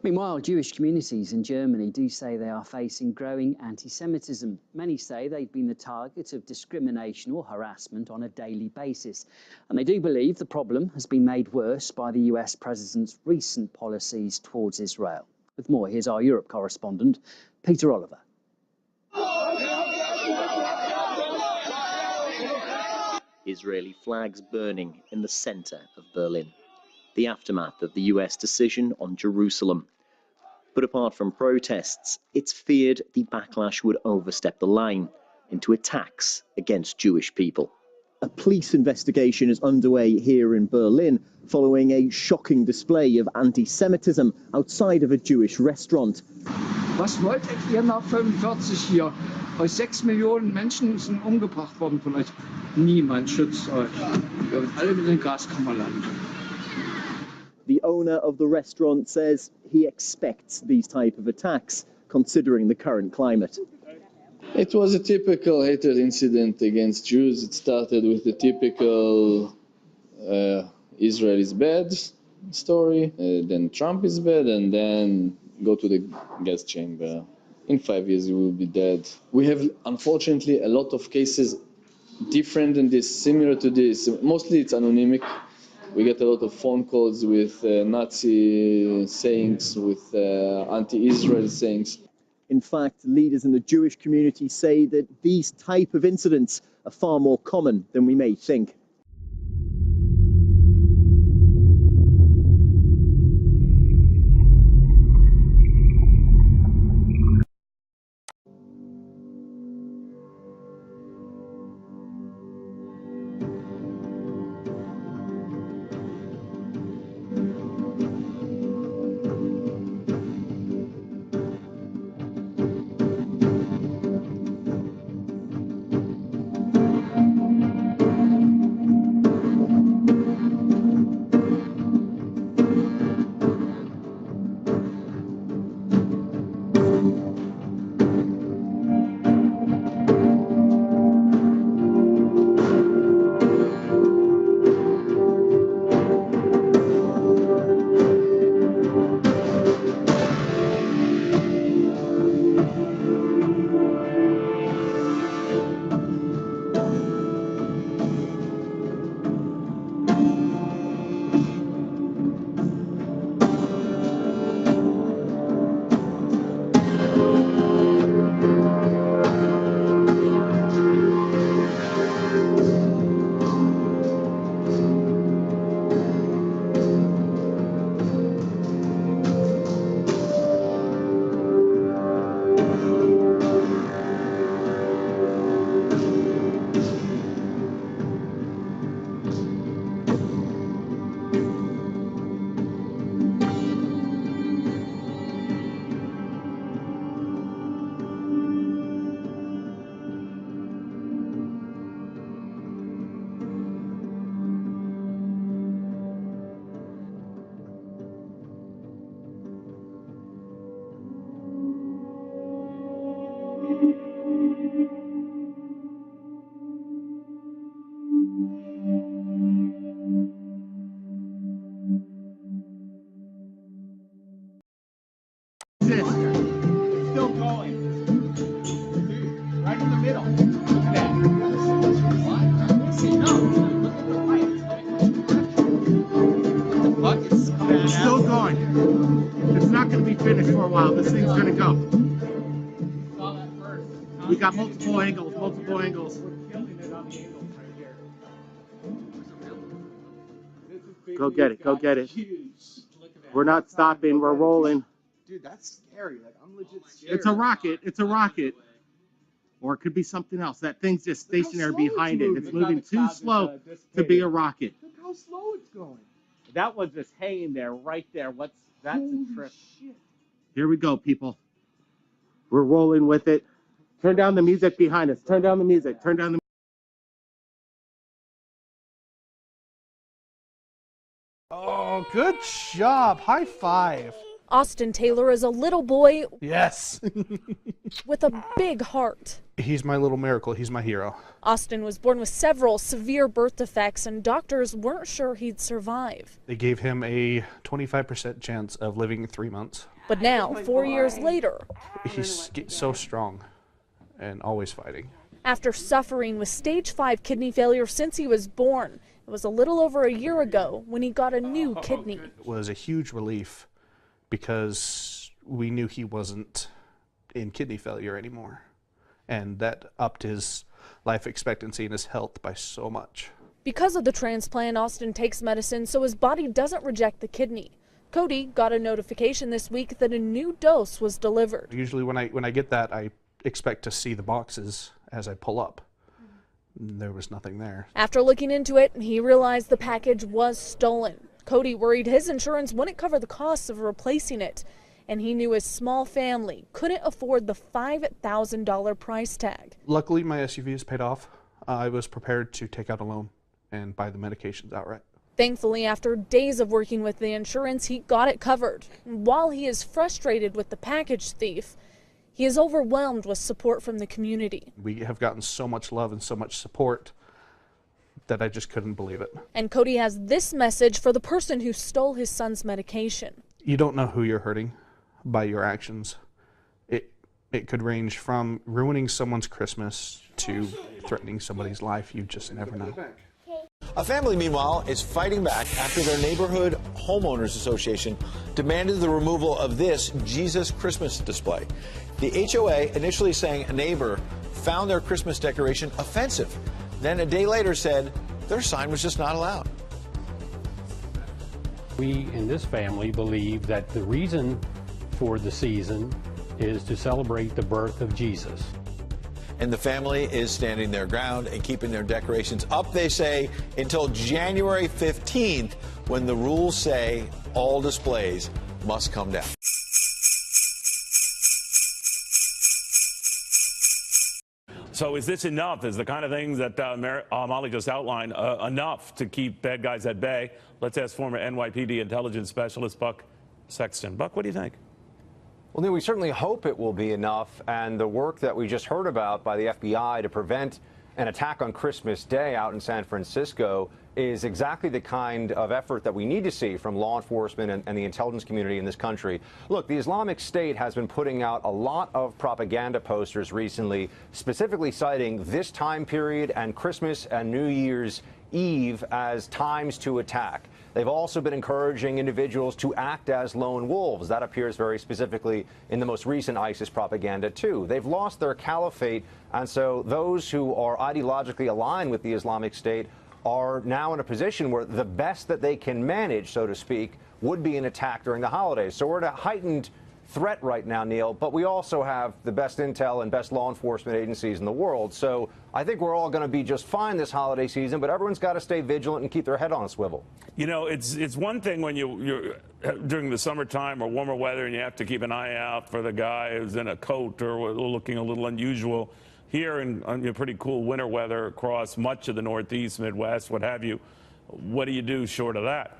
Meanwhile, Jewish communities in Germany do say they are facing growing anti-Semitism. Many say they've been the target of discrimination or harassment on a daily basis. And they do believe the problem has been made worse by the US president's recent policies towards Israel. With more, here's our Europe correspondent, Peter Oliver. Israeli flags burning in the centre of Berlin. The aftermath of the US decision on Jerusalem. But apart from protests, it's feared the backlash would overstep the line into attacks against Jewish people. A police investigation is underway here in Berlin following a shocking display of anti-Semitism outside of a Jewish restaurant. Was wolltet ihr nach 45 hier? Euch 6 Millionen Menschen sind umgebracht worden von euch. Niemand schützt euch. Wir werden alle mit den Gaskammern landen. The owner of the restaurant says he expects these type of attacks, considering the current climate. It was a typical hatred incident against Jews. It started with the typical Israel is bad story, then Trump is bad, and then go to the gas chamber. In 5 years, you will be dead. We have, unfortunately, a lot of cases different than this, similar to this. Mostly it's anonymous. We get a lot of phone calls with Nazi sayings, with anti-Israel sayings. In fact, leaders in the Jewish community say that these type of incidents are far more common than we may think. Finished for a while. This thing's gonna go. We got multiple angles. Go get it. Go get it. We're not stopping. We're rolling. Dude, that's scary. Like, I'm legit scared. It's a rocket. It's a rocket. Or it could be something else. That thing's just stationary behind it. It's moving too slow to be a rocket. Look how slow it's going. That was just hanging there, right there. That's a trip. Shit. Here we go, people. We're rolling with it. Turn down the music behind us. Turn down the music. Turn down the Oh, good job. High five. Austin Taylor is a little boy Yes. with a big heart. He's my little miracle. He's my hero. Austin was born with several severe birth defects, and doctors weren't sure he'd survive. They gave him a 25% chance of living 3 months. But now, 4 years later, He's so strong and always fighting. after suffering with stage 5 kidney failure since he was born, it was a little over a year ago when he got a new kidney. It was a huge relief because we knew he wasn't in kidney failure anymore. And that upped his life expectancy and his health by so much. Because of the transplant, Austin takes medicine so his body doesn't reject the kidney. Cody got a notification this week that a new dose was delivered. Usually when I get that, I expect to see the boxes as I pull up. There was nothing there. After looking into it, he realized the package was stolen. Cody worried his insurance wouldn't cover the costs of replacing it, and he knew his small family couldn't afford the $5,000 price tag. Luckily, my SUV is paid off. I was prepared to take out a loan and buy the medications outright. Thankfully, after days of working with the insurance, he got it covered. While he is frustrated with the package thief, he is overwhelmed with support from the community. We have gotten so much love and so much support that I just couldn't believe it. And Cody has this message for the person who stole his son's medication. You don't know who you're hurting by your actions. It could range from ruining someone's Christmas to threatening somebody's life. You just never know. A family, meanwhile, is fighting back after their neighborhood homeowners association demanded the removal of this Jesus Christmas display. The HOA initially saying a neighbor found their Christmas decoration offensive. Then a day later said their sign was just not allowed. We in this family believe that the reason for the season is to celebrate the birth of Jesus. And the family is standing their ground and keeping their decorations up, they say, until January 15th, when the rules say all displays must come down. So is this enough? Is the kind of things that Molly just outlined enough to keep bad guys at bay? Let's ask former NYPD intelligence specialist Buck Sexton. Buck, what do you think? Well, Neil, we certainly hope it will be enough, and the work that we just heard about by the FBI to prevent an attack on Christmas Day out in San Francisco is exactly the kind of effort that we need to see from law enforcement and the intelligence community in this country. Look, the Islamic State has been putting out a lot of propaganda posters recently, specifically citing this time period and Christmas and New Year's Eve as times to attack. They've also been encouraging individuals to act as lone wolves. That appears very specifically in the most recent ISIS propaganda, too. They've lost their caliphate, and so those who are ideologically aligned with the Islamic State are now in a position where the best that they can manage, so to speak, would be an attack during the holidays. So we're at a heightened threat right now, Neil, but we also have the best intel and best law enforcement agencies in the world. So I think we're all going to be just fine this holiday season, but everyone's got to stay vigilant and keep their head on a swivel. You know, it's one thing when you're during the summertime or warmer weather and you have to keep an eye out for the guy who's in a coat or looking a little unusual. Here in pretty cool winter weather across much of the Northeast, Midwest, what have you, what do you do short of that?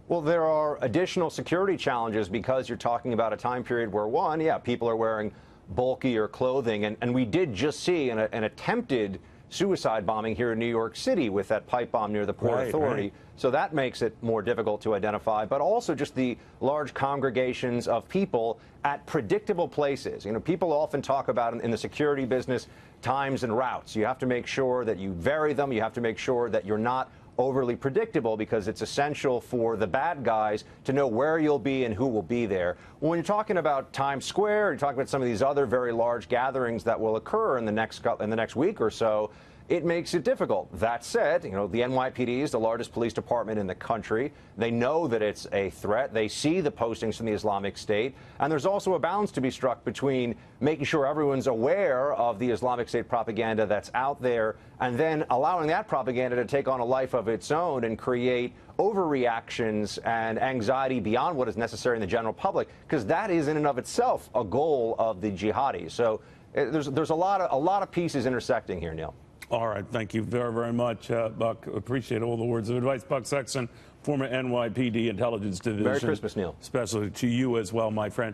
Well, there are additional security challenges because you're talking about a time period where, one, people are wearing bulkier clothing, and we did just see an attempted suicide bombing here in New York City with that pipe bomb near the Port Authority. Right. So that makes it more difficult to identify, but also just the large congregations of people at predictable places. You know, people often talk about in the security business times and routes. You have to make sure that you vary them. You have to make sure that you're not overly predictable because it's essential for the bad guys to know where you'll be and who will be there. When you're talking about Times Square, you're talking about some of these other very large gatherings that will occur in the next week or so, it makes it difficult. That said, you know, the NYPD is the largest police department in the country. They know that it's a threat. They see the postings from the Islamic State. And there's also a balance to be struck between making sure everyone's aware of the Islamic State propaganda that's out there and then allowing that propaganda to take on a life of its own and create overreactions and anxiety beyond what is necessary in the general public, because that is in and of itself a goal of the jihadis. So there's a lot of pieces intersecting here, Neil. All right. Thank you very, very much, Buck. Appreciate all the words of advice. Buck Sexton, former NYPD Intelligence Division. Merry Christmas, Neil. Especially to you as well, my friend.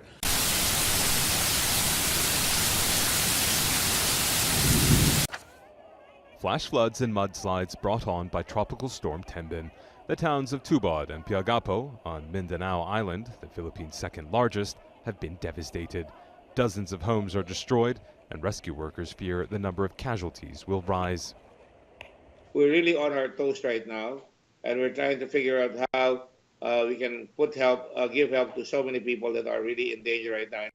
Flash floods and mudslides brought on by Tropical Storm Tembin. The towns of Tubod and Piagapo on Mindanao Island, the Philippines' second largest, have been devastated. Dozens of homes are destroyed, and rescue workers fear the number of casualties will rise. We're really on our toes right now, and we're trying to figure out how we can give help to so many people that are really in danger right now.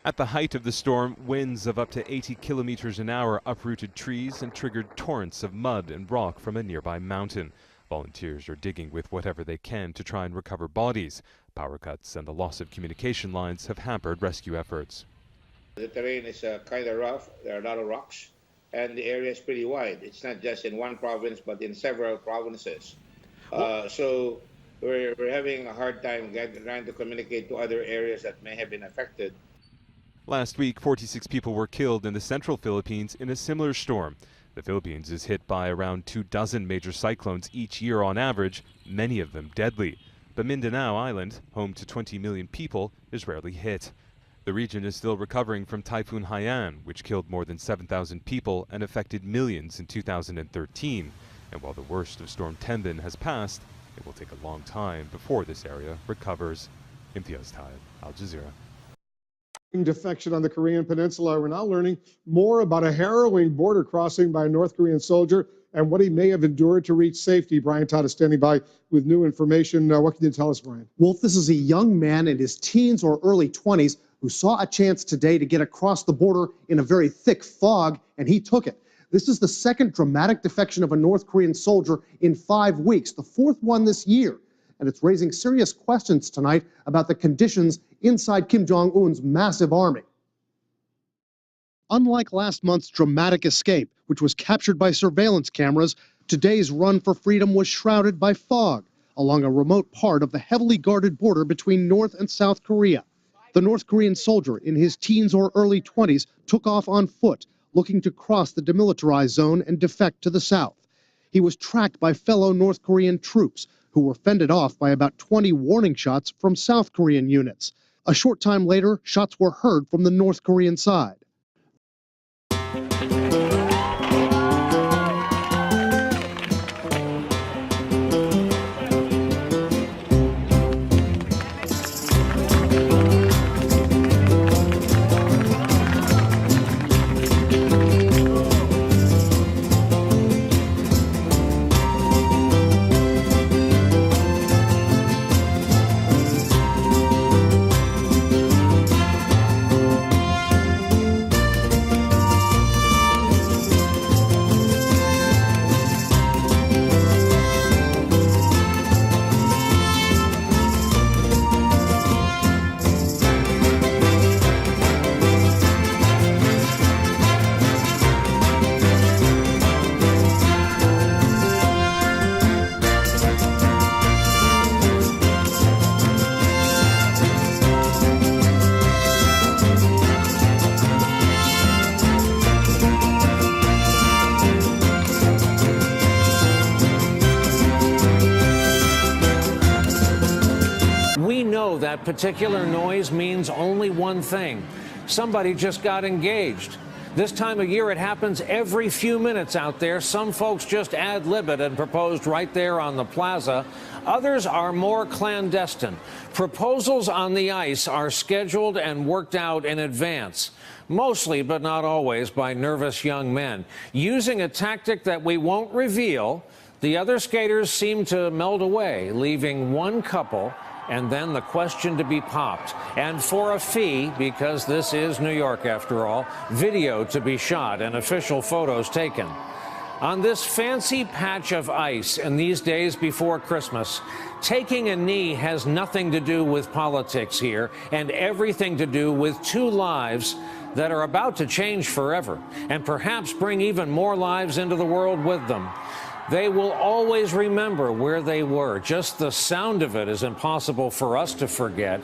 At the height of the storm, winds of up to 80 kilometers an hour uprooted trees and triggered torrents of mud and rock from a nearby mountain. Volunteers are digging with whatever they can to try and recover bodies. Power cuts and the loss of communication lines have hampered rescue efforts. The terrain is kind of rough. There are a lot of rocks, and the area is pretty wide. It's not just in one province, but in several provinces. So we're having a hard time trying to communicate to other areas that may have been affected. Last week, 46 people were killed in the central Philippines in a similar storm. The Philippines is hit by around 24 major cyclones each year on average, many of them deadly. But Mindanao Island, home to 20 million people, is rarely hit. The region is still recovering from Typhoon Haiyan, which killed more than 7,000 people and affected millions in 2013. And while the worst of Storm Tembin has passed, it will take a long time before this area recovers. Imtiaz Taib, Al Jazeera. Defection on the Korean Peninsula. We're now learning more about a harrowing border crossing by a North Korean soldier and what he may have endured to reach safety. Brian Todd is standing by with new information. What can you tell us, Brian? Wolf, this is a young man in his teens or early 20s who saw a chance today to get across the border in a very thick fog, and he took it. This is the second dramatic defection of a North Korean soldier in 5 weeks, the fourth one this year. And it's raising serious questions tonight about the conditions inside Kim Jong-un's massive army. Unlike last month's dramatic escape, which was captured by surveillance cameras, today's run for freedom was shrouded by fog along a remote part of the heavily guarded border between North and South Korea. The North Korean soldier in his teens or early 20s took off on foot, looking to cross the demilitarized zone and defect to the south. He was tracked by fellow North Korean troops, who were fended off by about 20 warning shots from South Korean units. A short time later, shots were heard from the North Korean side. That particular noise means only one thing. Somebody just got engaged. This time of year, it happens every few minutes out there. Some folks just ad-lib it and proposed right there on the plaza. Others are more clandestine. Proposals on the ice are scheduled and worked out in advance, mostly but not always by nervous young men. Using a tactic that we won't reveal, the other skaters seem to melt away, leaving one couple and then the question to be popped. And for a fee, because this is New York after all, video to be shot and official photos taken. On this fancy patch of ice in these days before Christmas, taking a knee has nothing to do with politics here and everything to do with two lives that are about to change forever and perhaps bring even more lives into the world with them. They will always remember where they were. Just the sound of it is impossible for us to forget.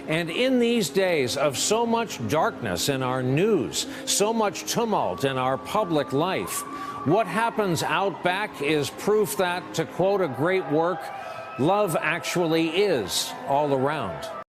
And in these days of so much darkness in our news, so much tumult in our public life, what happens out back is proof that, to quote a great work, love actually is all around.